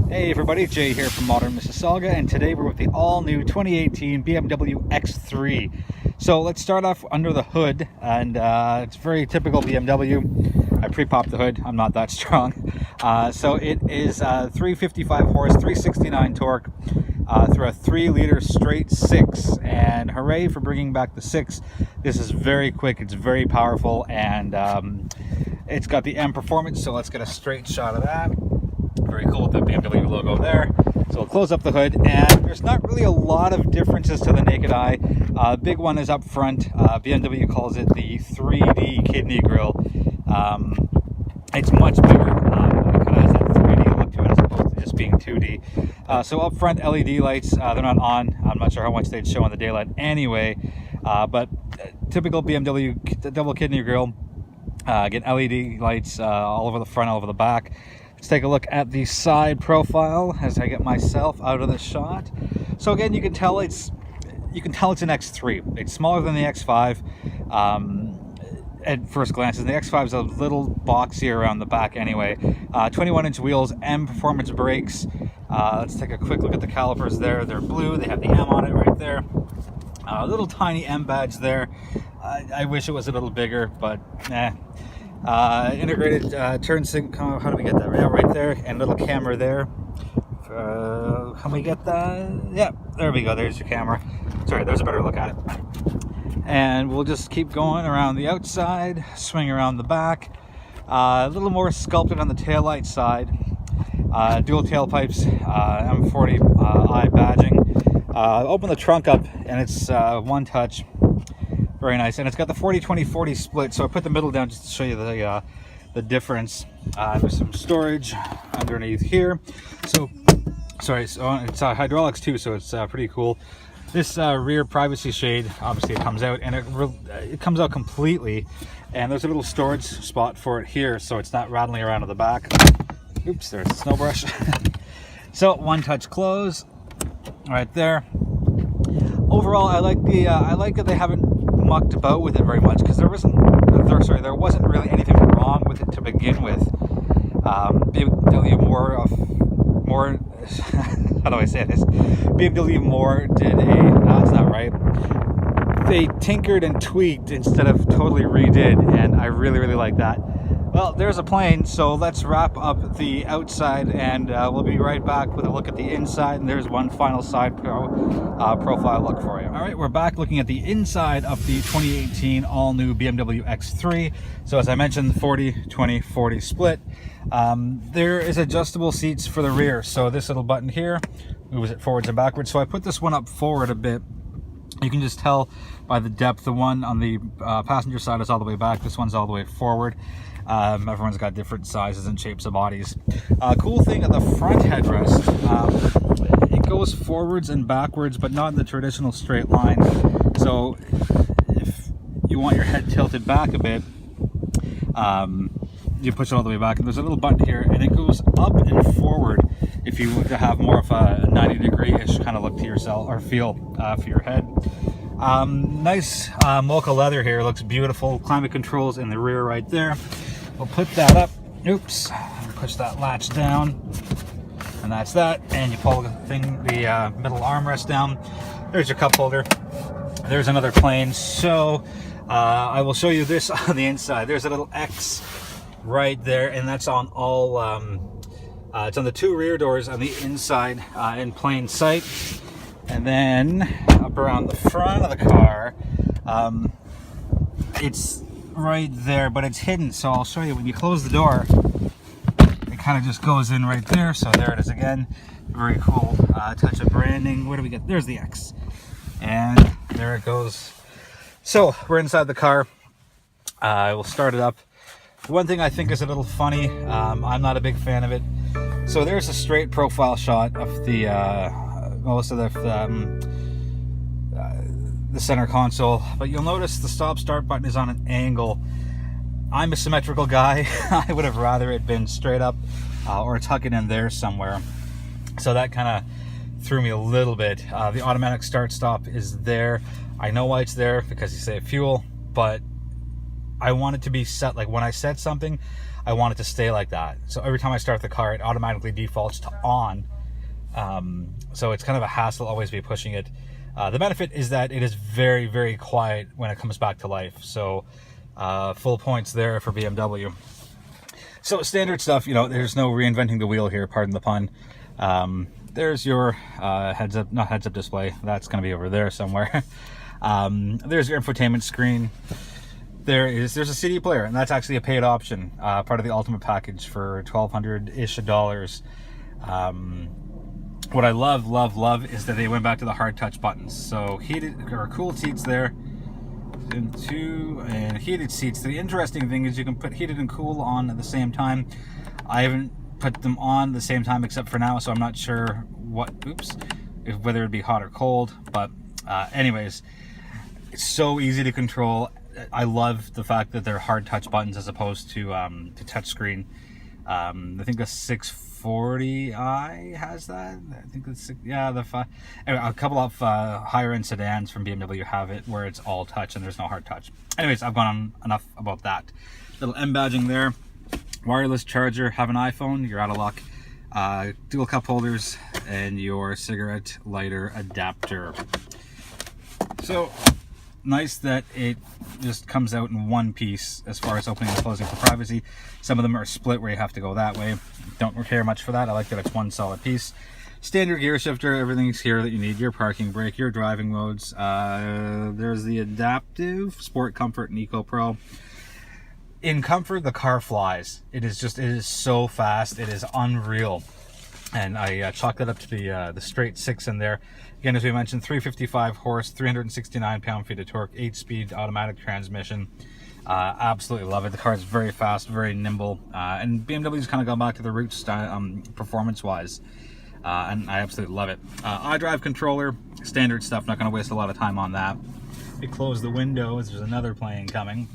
Hey everybody, Jay here from Modern Mississauga, and today we're with the all-new 2018 BMW X3. So let's start off under the hood, and it's very typical BMW. I pre-popped the hood, I'm not that strong. So it is 355 horse, 369 torque through a 3-liter straight 6, and hooray for bringing back the 6. This is very quick, it's very powerful, and it's got the M performance, so let's get a straight shot of that. Very cool with the BMW logo there. So we'll close up the hood, and there's not really a lot of differences to the naked eye. Big one is up front. BMW calls it the 3D kidney grille. It's much bigger. It kind of has that 3D look to it as opposed to just being 2D. So up front, LED lights. They're not on. I'm not sure how much they'd show in the daylight anyway. But typical BMW double kidney grille. Again, LED lights all over the front, all over the back. Let's take a look at the side profile as I get myself out of the shot. So again, you can tell it's an X3. It's smaller than the X5 at first glance. The X5 is a little boxier around the back anyway. 21-inch wheels, M performance brakes. Let's take a quick look at the calipers there. They're blue. They have the M on it right there. A little tiny M badge there. I wish it was a little bigger, but nah. Integrated turn signal. How do we get that? Right there, and little camera there. Can we get that? Yeah, there we go. There's your camera. Sorry, there's a better look at it. And we'll just keep going around the outside, swing around the back. A little more sculpted on the taillight side. Dual tailpipes, M40i badging. Open the trunk up, and it's one touch. Very nice, and it's got the 40-20-40 split, so I put the middle down just to show you the difference. There's some storage underneath here. So it's hydraulics too, so it's pretty cool. This rear privacy shade, obviously it comes out, and it comes out completely, and there's a little storage spot for it here, so it's not rattling around to the back. Oops, there's the snow brush. So one touch close right there. Overall, I like that they haven't mucked about with it very much, because there wasn't really anything wrong with it to begin with. BMW more how do I say this? BMW more did that's not right. They tinkered and tweaked instead of totally redid, and I really like that. Well, there's a plane, so let's wrap up the outside, and we'll be right back with a look at the inside, and there's one final side profile look for you. All right, we're back looking at the inside of the 2018 all-new BMW X3. So as I mentioned, 40-20-40 split. There is adjustable seats for the rear, so this little button here moves it forwards and backwards. So I put this one up forward a bit. You can just tell by the depth. The one on the passenger side is all the way back. This one's all the way forward. Everyone's got different sizes and shapes of bodies. Cool thing at the front headrest, it goes forwards and backwards, but not in the traditional straight line. So if you want your head tilted back a bit, you push it all the way back, and there's a little button here, and it goes up and forward if you want to have more of a 90-degree-ish kind of look to yourself or feel for your head. Nice mocha leather here, looks beautiful. Climate controls in the rear right there. We'll put that up. Oops, push that latch down, and that's that. And you pull the middle armrest down. There's your cup holder. There's another plane. So I will show you this on the inside. There's a little X right there, and that's on all. It's on the 2 rear doors on the inside in plain sight. And then up around the front of the car, it's right there, but it's hidden. So I'll show you. When you close the door, it kind of just goes in right there. So there it is again. Very cool touch of branding. Where do we get? There's the X, and there it goes. So we're inside the car. I will start it up. One thing I think is a little funny, I'm not a big fan of it. So there's a straight profile shot of the most of the center console, but you'll notice the stop start button is on an angle. I'm a symmetrical guy. I would have rather it been straight up or tuck it in there somewhere. So that kind of threw me a little bit. The automatic start stop is there. I know why it's there, because you save fuel, but I want it to be set, like when I set something, I want it to stay like that. So every time I start the car, it automatically defaults to on. So it's kind of a hassle always be pushing it. The benefit is that it is very, very quiet when it comes back to life. So full points there for BMW. So standard stuff, you know, there's no reinventing the wheel here, pardon the pun. There's your not heads up display. That's going to be over there somewhere. There's your infotainment screen. There's a CD player, and that's actually a paid option, part of the Ultimate package for $1,200-ish dollars. What I love is that they went back to the hard touch buttons. So heated or cooled seats there, and heated seats. The interesting thing is you can put heated and cool on at the same time. I haven't put them on at the same time except for now, so I'm not sure whether it'd be hot or cold. But anyways, it's so easy to control. I love the fact that they're hard touch buttons as opposed to touch screen. I think the 640i has that. I think it's, yeah, anyway, a couple of higher end sedans from BMW have it where it's all touch and there's no hard touch. Anyways, I've gone on enough about that. Little M badging there, wireless charger, have an iPhone, you're out of luck. Dual cup holders and your cigarette lighter adapter. So nice that it just comes out in one piece as far as opening and closing for privacy. Some of them are split where you have to go that way. Don't care much for that. I like that it's one solid piece. Standard gear shifter, everything's here that you need. Your parking brake, your driving modes. There's the adaptive, sport, comfort, and eco pro. In comfort, the car flies. It is so fast. It is unreal. And I chalked that up to the straight 6 in there. Again, as we mentioned, 355 horse, 369 pound-feet of torque, 8-speed automatic transmission. Absolutely love it. The car is very fast, very nimble, and BMW's kind of gone back to the roots performance-wise, and I absolutely love it. iDrive controller, standard stuff. Not going to waste a lot of time on that. We close the windows. There's another plane coming.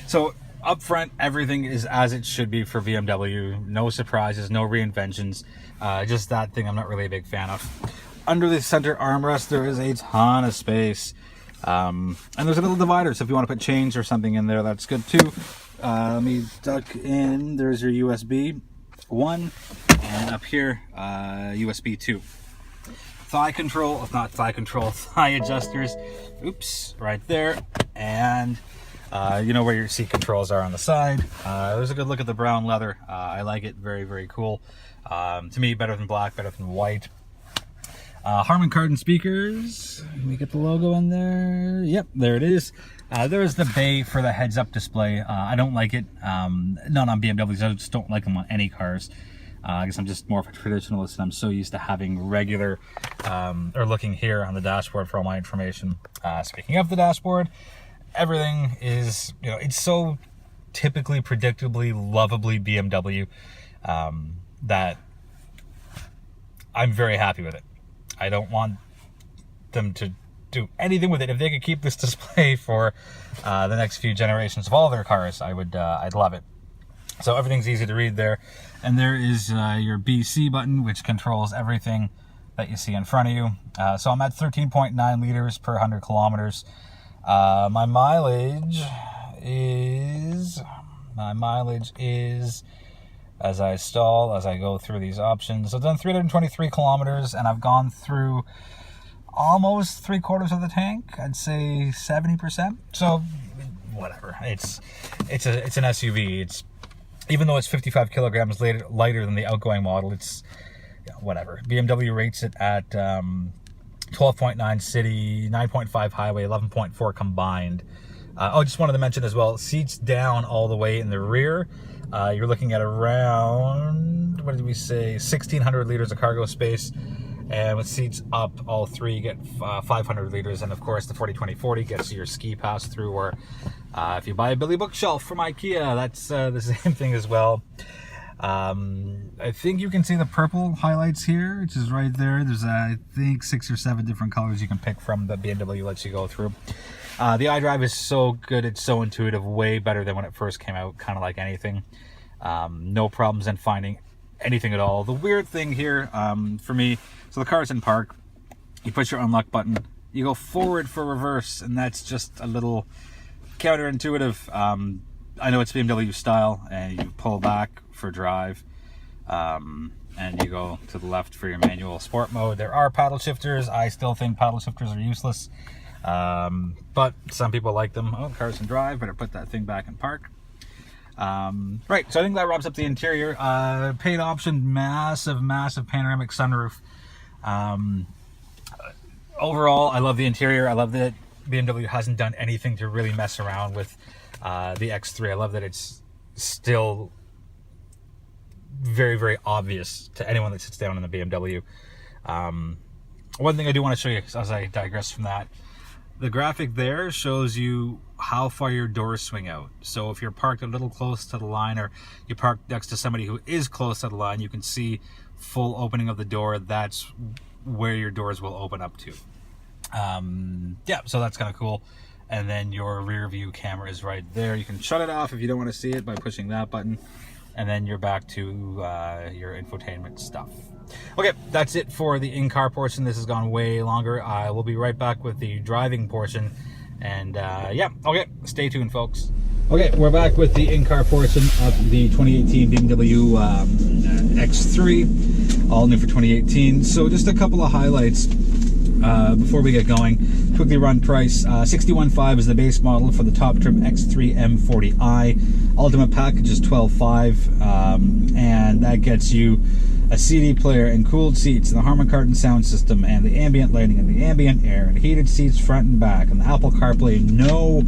So up front, everything is as it should be for BMW. No surprises, no reinventions. Just that thing I'm not really a big fan of. Under the center armrest, there is a ton of space. And there's a little divider, so if you want to put change or something in there, that's good too. Let me duck in. There's your USB 1, and up here, USB 2. Thigh adjusters. Oops, right there. And you know where your seat controls are on the side. There's a good look at the brown leather. I like it. Very, very cool. To me, better than black, better than white. Harman Kardon speakers. Let me get the logo in there. Yep, there it is. There's the bay for the heads-up display. I don't like it. Not on BMWs. I just don't like them on any cars. I guess I'm just more of a traditionalist, and I'm so used to having regular, or looking here on the dashboard for all my information. Speaking of the dashboard, everything is, you know, it's so typically, predictably, lovably BMW that I'm very happy with it. I don't want them to do anything with it. If they could keep this display for the next few generations of all their cars, I'd love it. So everything's easy to read there. And there is your BC button, which controls everything that you see in front of you. So I'm at 13.9 liters per 100 kilometers. My mileage is, as I go through these options, I've done 323 kilometers, and I've gone through almost 3/4 of the tank. I'd say 70%. So whatever. It's an SUV. It's, even though it's 55 kilograms lighter than the outgoing model, it's, yeah, whatever. BMW rates it at 12.9 city, 9.5 highway, 11.4 combined. I just wanted to mention as well, seats down all the way in the rear. You're looking at around, what did we say, 1,600 liters of cargo space. And with seats up, all three, you get 500 liters. And of course, the 40-20-40 gets your ski pass through, or if you buy a Billy bookshelf from IKEA, that's the same thing as well. I think you can see the purple highlights here, which is right there. There's, I think, 6 or 7 different colors you can pick from that BMW lets you go through. The iDrive is so good. It's so intuitive, way better than when it first came out, kind of like anything. No problems in finding anything at all. The weird thing here, for me, so the car's in park, you push your unlock button, you go forward for reverse, and that's just a little counterintuitive. I know it's BMW style, and you pull back for drive, and you go to the left for your manual sport mode. There are paddle shifters. I still think paddle shifters are useless, but some people like them. Oh, cars can drive. Better put that thing back in park. Right, so I think that wraps up the interior. Paid option, massive panoramic sunroof. Overall, I love the interior. I love that BMW hasn't done anything to really mess around with the X3. I love that it's still very obvious to anyone that sits down in the BMW. One thing I do want to show you as I digress from that, the graphic there shows you how far your doors swing out. So if you're parked a little close to the line, or you park next to somebody who is close to the line, you can see full opening of the door. That's where your doors will open up to. Yeah, so that's kind of cool. And then your rear view camera is right there. You can shut it off if you don't want to see it by pushing that button, and then you're back to your infotainment stuff. Okay, that's it for the in-car portion. This has gone way longer. I will be right back with the driving portion, and yeah, okay, stay tuned, folks. Okay, we're back with the in-car portion of the 2018 BMW X3, all new for 2018. So just a couple of highlights before we get going. Quickly run price. 61.5 is the base model for the top trim X3 M40i. Ultimate package is 12.5, and that gets you a CD player and cooled seats, and the Harman Kardon sound system, and the ambient lighting, and the ambient air, and heated seats front and back, and the Apple CarPlay, no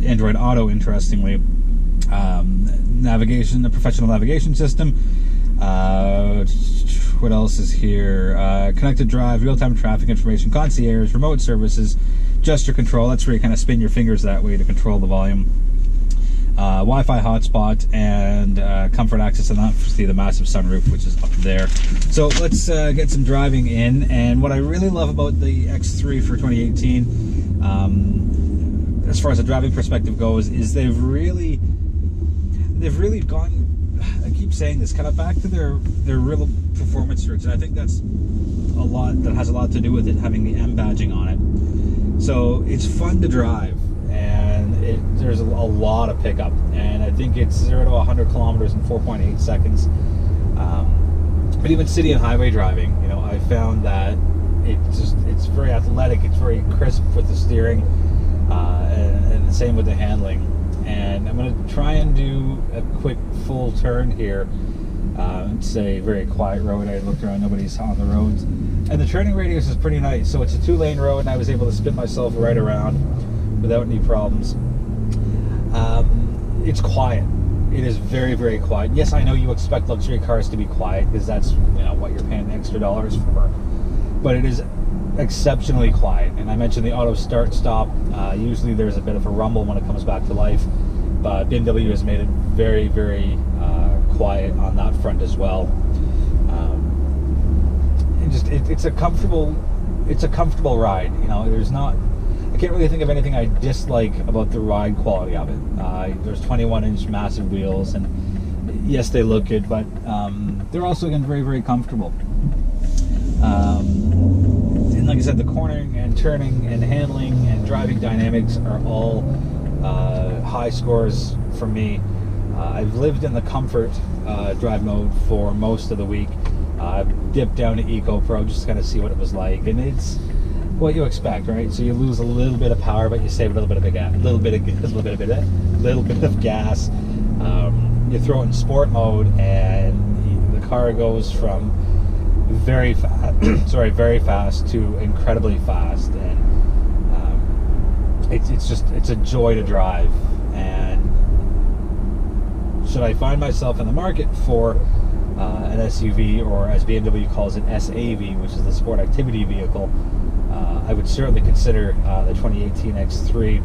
Android Auto, interestingly, navigation, the professional navigation system. What else is here? Connected drive, real-time traffic information, concierge, remote services, gesture control. That's where you kind of spin your fingers that way to control the volume. Wi-Fi hotspot, and comfort access, and obviously the massive sunroof, which is up there. So let's get some driving in. And what I really love about the X3 for 2018, as far as a driving perspective goes, is they've really gone, I keep saying this, kind of back to their real performance roots, and I think that has a lot to do with it having the M badging on it. So it's fun to drive, and there's a lot of pickup, and I think it's 0 to 100 kilometers in 4.8 seconds. But even city and highway driving, you know, I found that it's very athletic, it's very crisp with the steering, and the same with the handling. And I'm going to try and do a quick full turn here. It's a very quiet road. I looked around, nobody's on the roads, and the turning radius is pretty nice. So it's a 2-lane road, and I was able to spin myself right around without any problems. It's quiet. It is very quiet. Yes, I know you expect luxury cars to be quiet because that's, you know, what you're paying extra dollars for, but it is exceptionally quiet. And I mentioned the auto start stop. Usually there's a bit of a rumble when it comes back to life, but BMW has made it very quiet on that front as well. It's a comfortable ride. You know, I can't really think of anything I dislike about the ride quality of it. There's 21-inch massive wheels, and yes, they look good, but they're also, again, very comfortable. And like I said, the cornering and turning and handling and driving dynamics are all high scores for me. I've lived in the comfort drive mode for most of the week. I've dipped down to Eco Pro just to kind of see what it was like, and it's what you expect, right? So you lose a little bit of power, but you save a little bit of gas. You throw it in sport mode, and the car goes from very fast to incredibly fast, and it's a joy to drive. And should I find myself in the market for an SUV, or as BMW calls it, SAV, which is the sport activity vehicle, I would certainly consider the 2018 X3,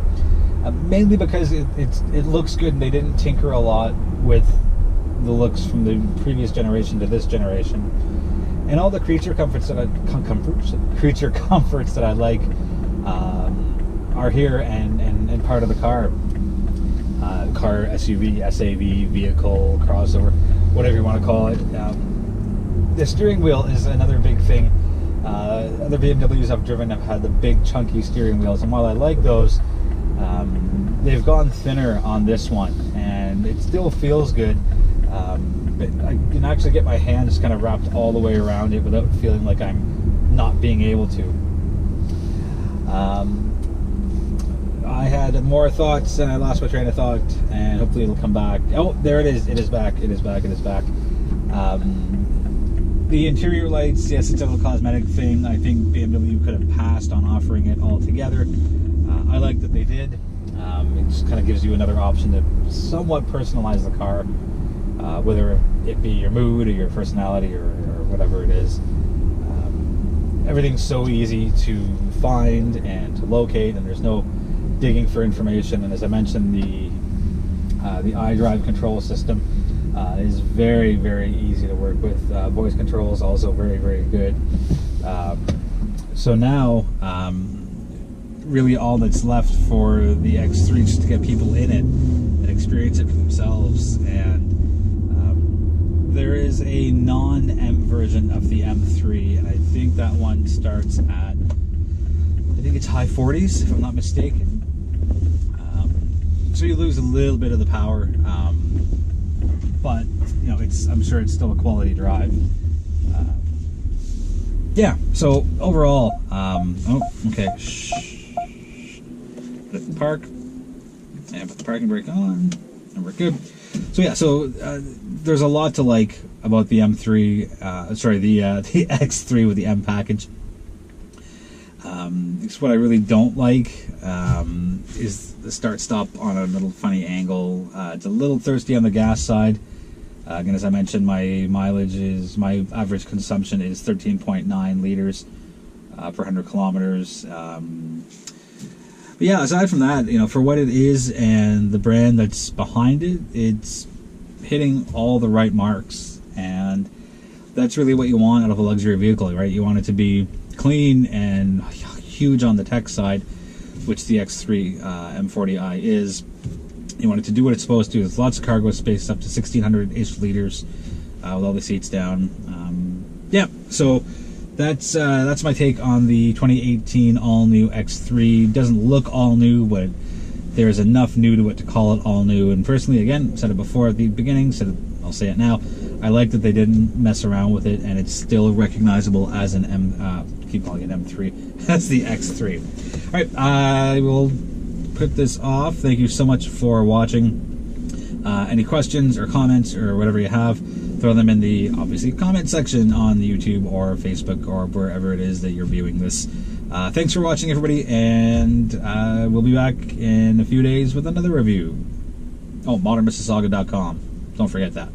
mainly because it looks good, and they didn't tinker a lot with the looks from the previous generation to this generation, and all the creature comforts that I like are here and part of the car. SUV, SAV, vehicle, crossover, whatever you want to call it. The steering wheel is another big thing. Other BMWs I've driven have had the big chunky steering wheels, and while I like those, they've gone thinner on this one, and it still feels good. But I can actually get my hands kind of wrapped all the way around it without feeling like I'm not being able to. I had more thoughts and I lost my train of thought, and hopefully it'll come back. Oh, there it is. It is back. It is back. It is back. The interior lights, yes, it's a little cosmetic thing. I think BMW could have passed on offering it altogether. I like that they did. It just kind of gives you another option to somewhat personalize the car, whether it be your mood or your personality or whatever it is. Everything's so easy to find and to locate, and there's no digging for information. And as I mentioned, the iDrive control system is very, very easy to work with. Voice control is also very, very good. So now, really all that's left for the X3 is to get people in it and experience it for themselves. And there is a non-M version of the M3, and I think that one starts at, I think it's high 40s, if I'm not mistaken. So you lose a little bit of the power, but you know, I'm sure it's still a quality drive. Yeah. So overall, oh, okay. Shh. Put it in park, and put the parking brake on, and we're good. So yeah. So there's a lot to like about the M3. Sorry, the X3 with the M package. It's what I really don't like is the start-stop on a little funny angle. It's a little thirsty on the gas side. Again, as I mentioned, my average consumption is 13.9 liters per 100 kilometers. But yeah, aside from that, you know, for what it is and the brand that's behind it, it's hitting all the right marks, and that's really what you want out of a luxury vehicle, right? You want it to be clean and huge on the tech side, which the X3 M40i is. You want it to do what it's supposed to. There's lots of cargo space, up to 1,600-ish liters with all the seats down. Yeah, so that's my take on the 2018 all-new X3. Doesn't look all-new, but there's enough new to it to call it all-new. And personally, again, said it before at the beginning, I'll say it now, I like that they didn't mess around with it, and it's still recognizable as an keep calling it M3, that's the X3. All right, I will put this off. Thank you so much for watching. Any questions or comments or whatever you have, throw them in the, obviously, comment section on the YouTube or Facebook or wherever it is that you're viewing this. Thanks for watching, everybody, and we'll be back in a few days with another review. Oh, modernmississauga.com. Don't forget that.